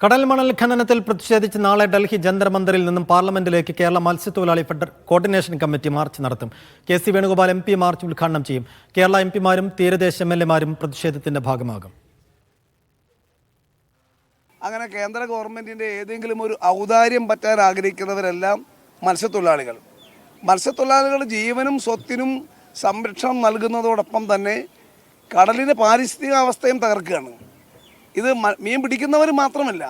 കടൽ മണൽ ഖനനത്തിൽ പ്രതിഷേധിച്ച് നാളെ ഡൽഹി ജന്തർ മന്ദിറിൽ നിന്നും പാർലമെന്റിലേക്ക് കേരള മത്സ്യത്തൊഴിലാളി കോർഡിനേഷൻ കമ്മിറ്റി മാർച്ച് നടത്തും. കെ.സി. വേണുഗോപാൽ MP മാർച്ച് ഉദ്ഘാടനം ചെയ്യും. കേരള MPമാരും തീരദേശ MLAമാരും പ്രതിഷേധത്തിന്റെ ഭാഗമാകും. അങ്ങനെ കേന്ദ്ര ഗവൺമെന്റിന്റെ ഏതെങ്കിലും ഒരു ഔദാര്യം പറ്റാൻ ആഗ്രഹിക്കുന്നവരെല്ലാം മത്സ്യത്തൊഴിലാളികൾ ജീവനും സ്വത്തിനും സംരക്ഷണം നൽകുന്നതോടൊപ്പം തന്നെ കടലിന്റെ പാരിസ്ഥിതിക അവസ്ഥയും തകർക്കുകയാണ്. ഇത് മീൻ പിടിക്കുന്നവർ മാത്രമല്ല,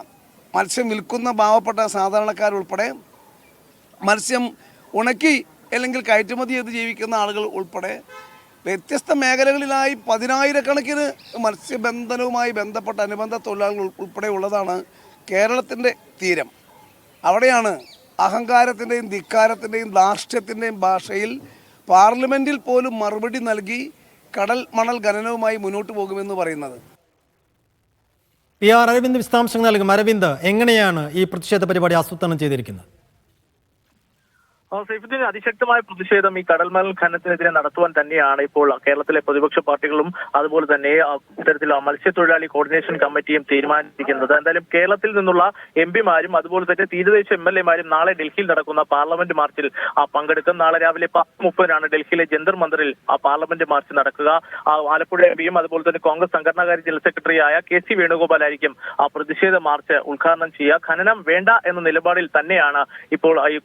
മത്സ്യം വിൽക്കുന്ന പാവപ്പെട്ട സാധാരണക്കാരുൾപ്പെടെ, മത്സ്യം ഉണക്കി അല്ലെങ്കിൽ കയറ്റുമതി ചെയ്ത് ജീവിക്കുന്ന ആളുകൾ ഉൾപ്പെടെ വ്യത്യസ്ത മേഖലകളിലായി 10,000-കണക്കിന് മത്സ്യബന്ധനവുമായി ബന്ധപ്പെട്ട അനുബന്ധ തൊഴിലാളികൾ ഉൾപ്പെടെ ഉള്ളതാണ് കേരളത്തിൻ്റെ തീരം. അവിടെയാണ് അഹങ്കാരത്തിൻ്റെയും ധിക്കാരത്തിൻ്റെയും ധാർഷ്ട്യത്തിൻ്റെയും ഭാഷയിൽ പാർലമെൻറ്റിൽ പോലും മറുപടി നൽകി കടൽ മണൽ ഖനനവുമായി മുന്നോട്ട് പോകുമെന്ന് പറയുന്നത്. PR അരവിന്ദ് വിശദാംശങ്ങൾ നൽകും. അരവിന്ദ്, എങ്ങനെയാണ് ഈ പ്രതിഷേധ പരിപാടി ആസൂത്രണം ചെയ്തിരിക്കുന്നത്? സൈഫുദ്ദീൻ, അതിശക്തമായ പ്രതിഷേധം ഈ കടൽമണൽ ഖനനത്തിനെതിരെ നടത്തുവാൻ തന്നെയാണ് ഇപ്പോൾ കേരളത്തിലെ പ്രതിപക്ഷ പാർട്ടികളും അതുപോലെ തന്നെ ഇത്തരത്തിൽ മത്സ്യത്തൊഴിലാളി കോർഡിനേഷൻ കമ്മിറ്റിയും തീരുമാനിച്ചിരിക്കുന്നത്. എന്തായാലും കേരളത്തിൽ നിന്നുള്ള MPമാരും അതുപോലെ തന്നെ തീരദേശ MLAമാരും നാളെ ഡൽഹിയിൽ നടക്കുന്ന പാർലമെന്റ് മാർച്ചിൽ പങ്കെടുക്കും. നാളെ രാവിലെ 10:30 ഡൽഹിയിലെ ജന്തർ മന്ദിറിൽ പാർലമെന്റ് മാർച്ച് നടക്കുക. ആലപ്പുഴ MPയും അതുപോലെ തന്നെ കോൺഗ്രസ് സംഘടനാകാര്യ ജനറൽ സെക്രട്ടറിയായ K.C. വേണുഗോപാൽ ആയിരിക്കും പ്രതിഷേധ മാർച്ച് ഉദ്ഘാടനം ചെയ്യുക. ഖനനം വേണ്ട എന്ന നിലപാടിൽ തന്നെയാണ് ഇപ്പോൾ ഈ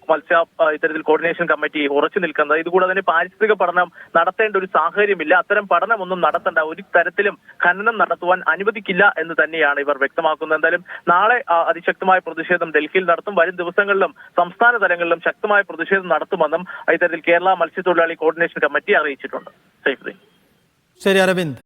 കോർഡിനേഷൻ കമ്മിറ്റി ഉറച്ചു നിൽക്കുന്നത്. ഇതുകൂടാതെ തന്നെ പാരിസ്ഥിതിക പഠനം നടത്തേണ്ട ഒരു സാഹചര്യമില്ല, അത്തരം പഠനമൊന്നും നടത്തേണ്ട, ഒരു തരത്തിലും ഖനനം നടത്തുവാൻ അനുവദിക്കില്ല എന്ന് തന്നെയാണ് ഇവർ വ്യക്തമാക്കുന്നത്. എന്തായാലും നാളെ അതിശക്തമായ പ്രതിഷേധം ഡൽഹിയിൽ നടത്തും. വരും ദിവസങ്ങളിലും സംസ്ഥാന തലങ്ങളിലും ശക്തമായ പ്രതിഷേധം നടത്തുമെന്നും ഇത്തരത്തിൽ കേരള മത്സ്യത്തൊഴിലാളി കോർഡിനേഷൻ കമ്മിറ്റി അറിയിച്ചിട്ടുണ്ട്. ശരി അരവിന്ദ്.